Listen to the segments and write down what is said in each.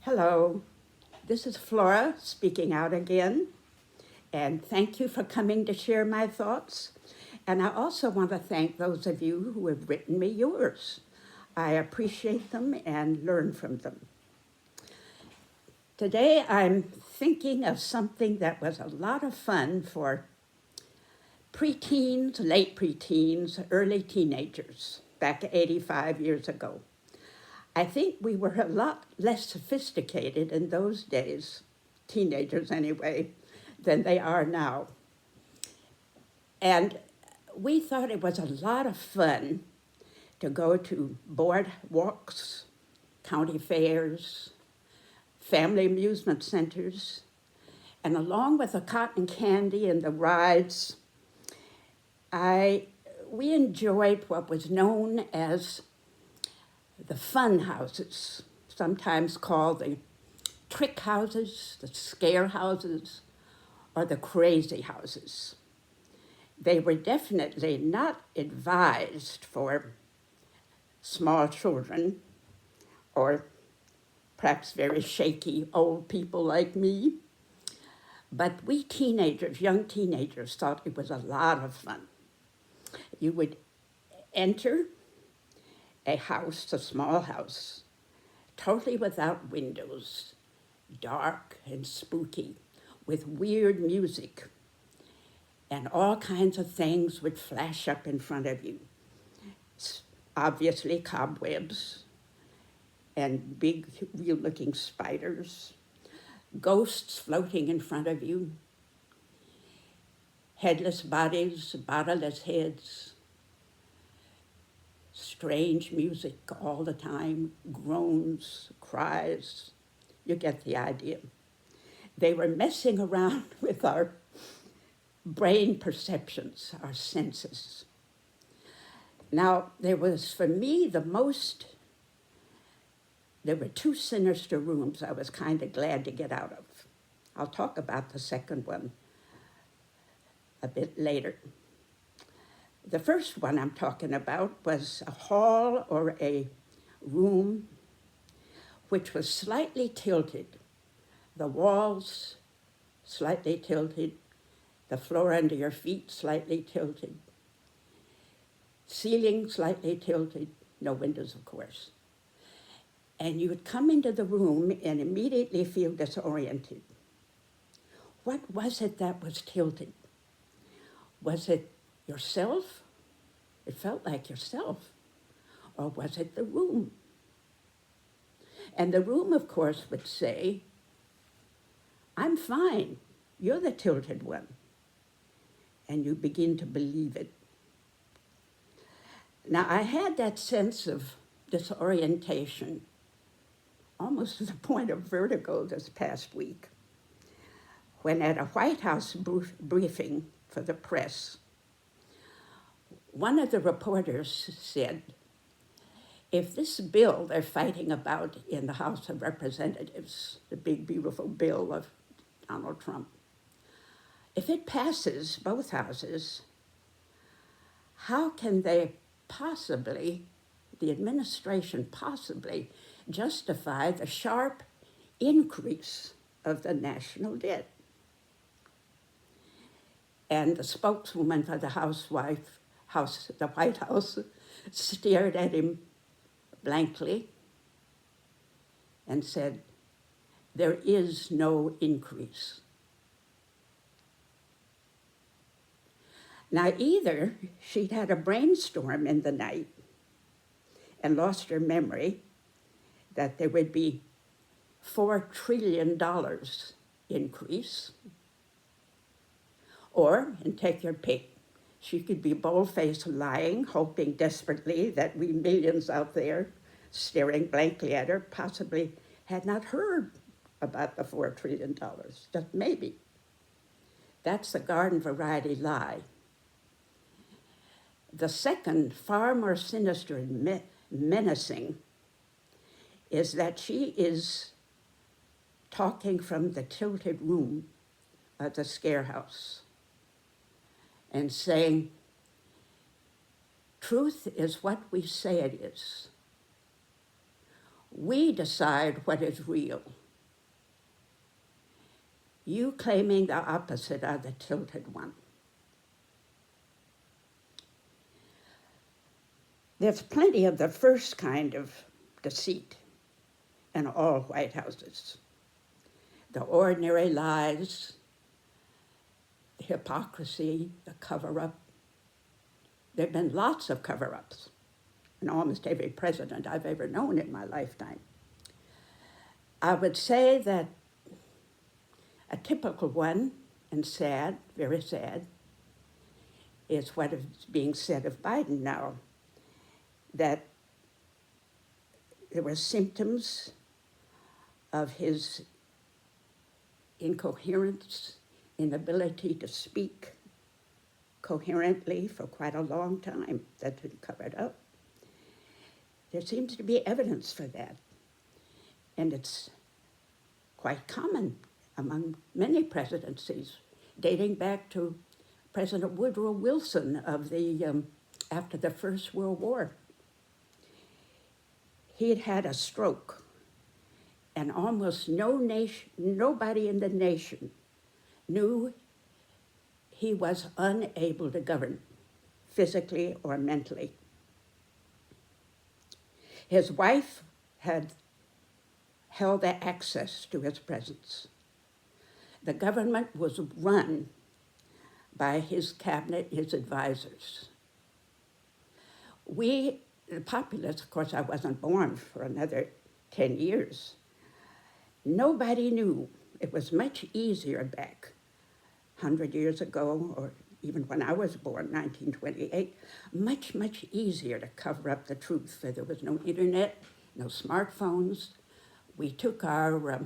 Hello, this is Flora speaking out again, and thank you for coming to share my thoughts. And I also want to thank those of you who have written me yours. I appreciate them and learn from them. Today I'm thinking of something that was a lot of fun for preteens, late preteens, early teenagers back 85 years ago. I think we were a lot less sophisticated in those days, teenagers anyway, than they are now. And we thought it was a lot of fun to go to board walks, county fairs, family amusement centers, and along with the cotton candy and the rides, we enjoyed what was known as the fun houses, sometimes called the trick houses, the scare houses, or the crazy houses. They were definitely not advised for small children or perhaps very shaky old people like me. But we teenagers, young teenagers, thought it was a lot of fun. You would enter a house, a small house, totally without windows, dark and spooky, with weird music, and all kinds of things would flash up in front of you. Obviously, cobwebs and big, real-looking spiders, ghosts floating in front of you, headless bodies, bodiless heads, strange music all the time, groans, cries. You get the idea. They were messing around with our brain perceptions, our senses. Now, there was, for me, there were two sinister rooms I was kind of glad to get out of. I'll talk about the second one a bit later. The first one I'm talking about was a hall or a room which was slightly tilted. The walls slightly tilted, the floor under your feet slightly tilted, ceiling slightly tilted, no windows, of course. And you would come into the room and immediately feel disoriented. What was it that was tilted? Was it yourself? It felt like yourself. Or was it the room? And the room, of course, would say, I'm fine. You're the tilted one. And you begin to believe it. Now, I had that sense of disorientation, almost to the point of vertigo this past week, when at a White House briefing for the press, one of the reporters said, if this bill they're fighting about in the House of Representatives, the big, beautiful bill of Donald Trump, if it passes both houses, how can they possibly, the administration possibly, justify the sharp increase of the national debt? And the spokeswoman for the the White House, stared at him blankly and said, there is no increase. Now, either she'd had a brainstorm in the night and lost her memory that there would be $4 trillion increase, or, and take your pick, she could be bold-faced lying, hoping desperately that we millions out there staring blankly at her possibly had not heard about the $4 trillion, just maybe. That's the garden variety lie. The second, far more sinister and menacing, is that she is talking from the tilted room of the scare house and saying, truth is what we say it is. We decide what is real. You claiming the opposite are the tilted one. There's plenty of the first kind of deceit in all White Houses. The ordinary lies, the hypocrisy, the cover-up. There have been lots of cover-ups in almost every president I've ever known in my lifetime. I would say that a typical one, and sad, very sad, is what is being said of Biden now, that there were symptoms of his incoherence, inability to speak coherently for quite a long time. That's been covered up. There seems to be evidence for that. And it's quite common among many presidencies, dating back to President Woodrow Wilson of after the First World War. He had had a stroke, and almost nobody in the nation knew he was unable to govern, physically or mentally. His wife had held access to his presence. The government was run by his cabinet, his advisors. We, the populace, of course, I wasn't born for another 10 years. Nobody knew. It was much easier back 100 years ago, or even when I was born, 1928, much, much easier to cover up the truth. There was no internet, no smartphones. We took our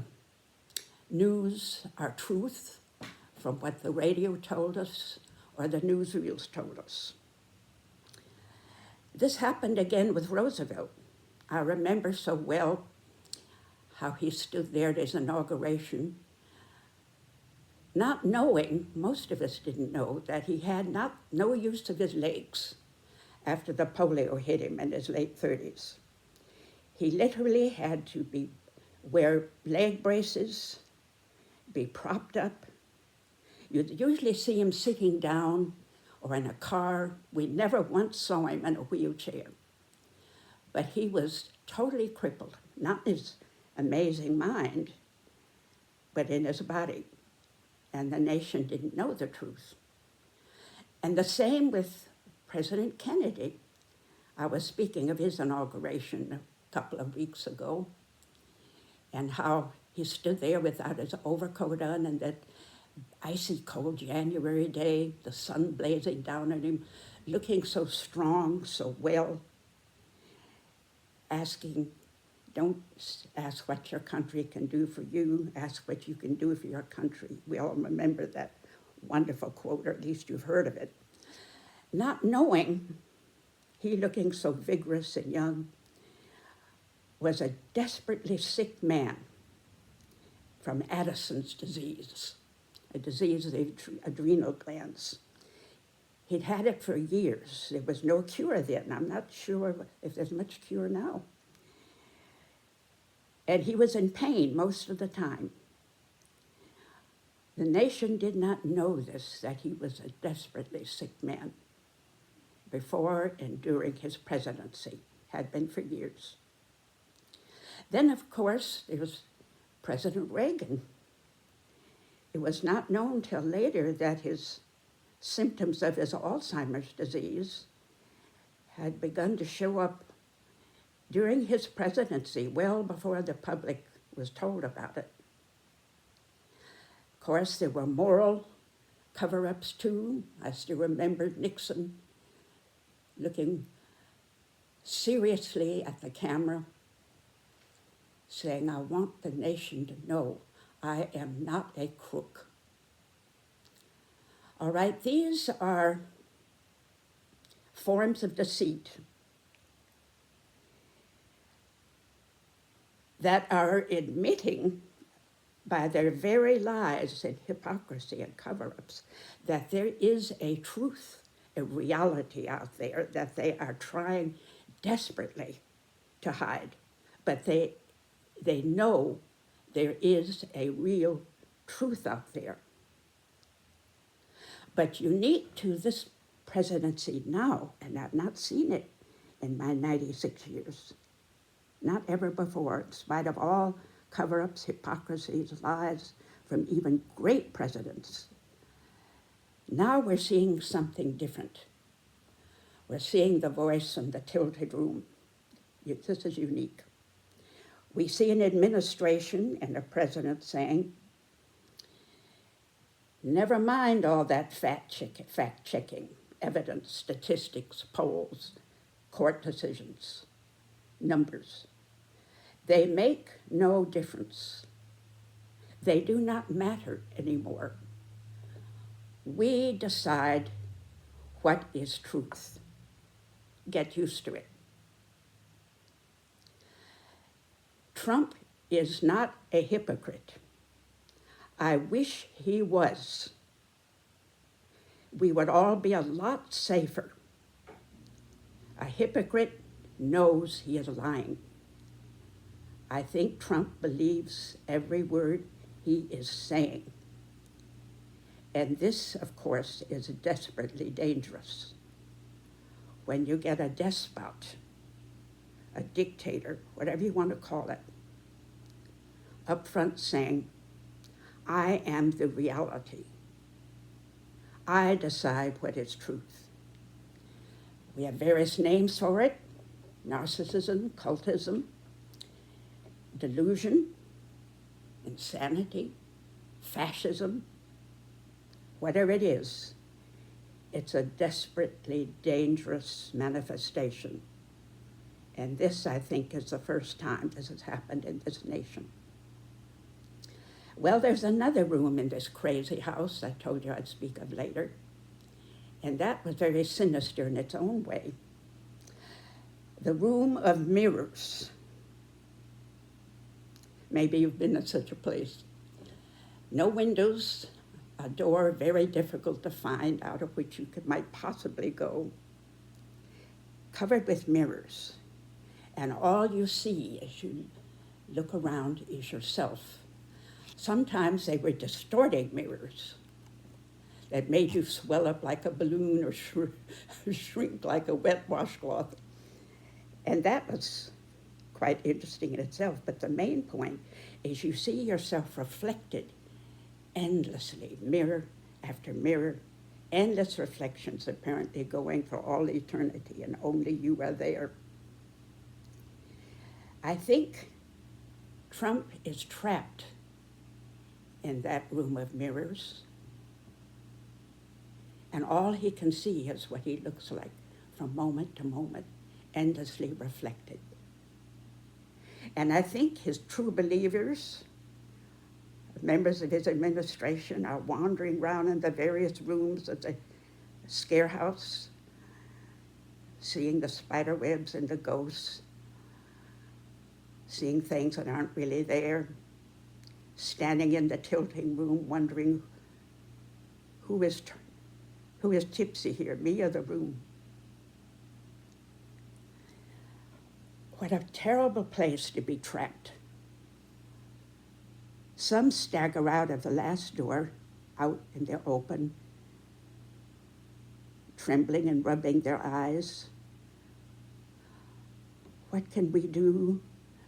news, our truth, from what the radio told us or the newsreels told us. This happened again with Roosevelt. I remember so well how he stood there at his inauguration, not knowing, most of us didn't know, that he had no use of his legs after the polio hit him in his late 30s. He literally had to wear leg braces, be propped up. You'd usually see him sitting down or in a car. We never once saw him in a wheelchair. But he was totally crippled, not in his amazing mind, but in his body. And the nation didn't know the truth. And the same with President Kennedy. I was speaking of his inauguration a couple of weeks ago, and how he stood there without his overcoat on, and that icy cold January day, the sun blazing down on him, looking so strong, so well, asking, don't ask what your country can do for you, ask what you can do for your country. We all remember that wonderful quote, or at least you've heard of it. Not knowing, he looking so vigorous and young, was a desperately sick man from Addison's disease, a disease of the adrenal glands. He'd had it for years. There was no cure then. I'm not sure if there's much cure now. And he was in pain most of the time. The nation did not know this, that he was a desperately sick man before and during his presidency, had been for years. Then, of course, there was President Reagan. It was not known till later that his symptoms of his Alzheimer's disease had begun to show up during his presidency, well before the public was told about it. Of course, there were moral cover-ups too. I still remember Nixon looking seriously at the camera, saying, I want the nation to know I am not a crook. All right, these are forms of deceit that are admitting by their very lies and hypocrisy and cover-ups that there is a truth, a reality out there that they are trying desperately to hide. but they know there is a real truth out there. But unique to this presidency now, and I've not seen it in my 96 years, not ever before, in spite of all cover-ups, hypocrisies, lies from even great presidents. Now we're seeing something different. We're seeing the voice from the tilted room. This is unique. We see an administration and a president saying, never mind all that fact-checking, evidence, statistics, polls, court decisions, numbers. They make no difference. They do not matter anymore. We decide what is truth. Get used to it. Trump is not a hypocrite. I wish he was. We would all be a lot safer. A hypocrite knows he is lying. I think Trump believes every word he is saying. And this, of course, is desperately dangerous. When you get a despot, a dictator, whatever you want to call it, up front saying, I am the reality. I decide what is truth. We have various names for it: narcissism, cultism, delusion, insanity, fascism, whatever it is. It's a desperately dangerous manifestation. And this, I think, is the first time this has happened in this nation. Well, there's another room in this crazy house I told you I'd speak of later. And that was very sinister in its own way. The room of mirrors. Maybe you've been in such a place. No windows, a door very difficult to find out of which you might possibly go, covered with mirrors. And all you see as you look around is yourself. Sometimes they were distorting mirrors that made you swell up like a balloon or shrink like a wet washcloth. And that was quite interesting in itself. But the main point is you see yourself reflected endlessly, mirror after mirror, endless reflections apparently going for all eternity, and only you are there. I think Trump is trapped in that room of mirrors, and all he can see is what he looks like from moment to moment, endlessly reflected. And I think his true believers, members of his administration, are wandering around in the various rooms of the scare house, seeing the spider webs and the ghosts, seeing things that aren't really there, standing in the tilting room wondering who is tipsy here, me or the room. What a terrible place to be trapped. Some stagger out of the last door, out in the open, trembling and rubbing their eyes. What can we do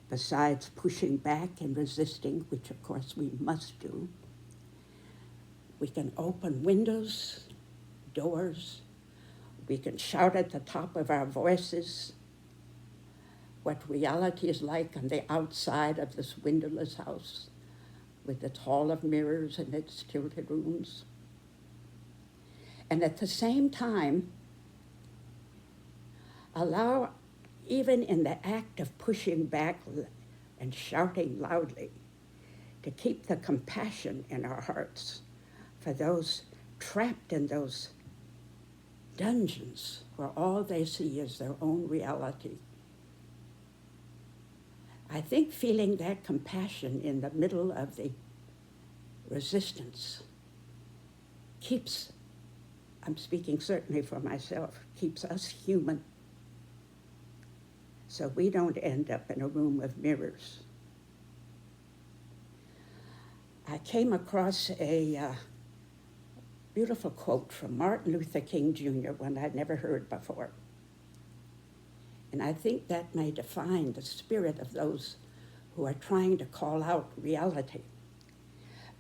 besides pushing back and resisting, which of course we must do? We can open windows, doors. We can shout at the top of our voices what reality is like on the outside of this windowless house, with its hall of mirrors and its tilted rooms. And at the same time, allow, even in the act of pushing back and shouting loudly, to keep the compassion in our hearts for those trapped in those dungeons where all they see is their own reality. I think feeling that compassion in the middle of the resistance keeps, I'm speaking certainly for myself, keeps us human. so we don't end up in a room of mirrors. I came across a beautiful quote from Martin Luther King Jr., one I'd never heard before. And I think that may define the spirit of those who are trying to call out reality.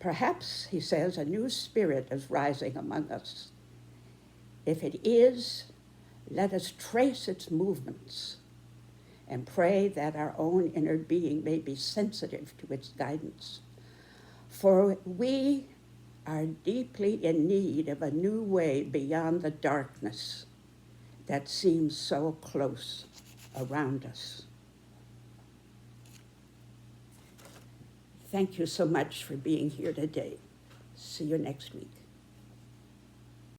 Perhaps, he says, a new spirit is rising among us. If it is, let us trace its movements and pray that our own inner being may be sensitive to its guidance. For we are deeply in need of a new way beyond the darkness that seems so close around us. Thank you so much for being here today. See you next week.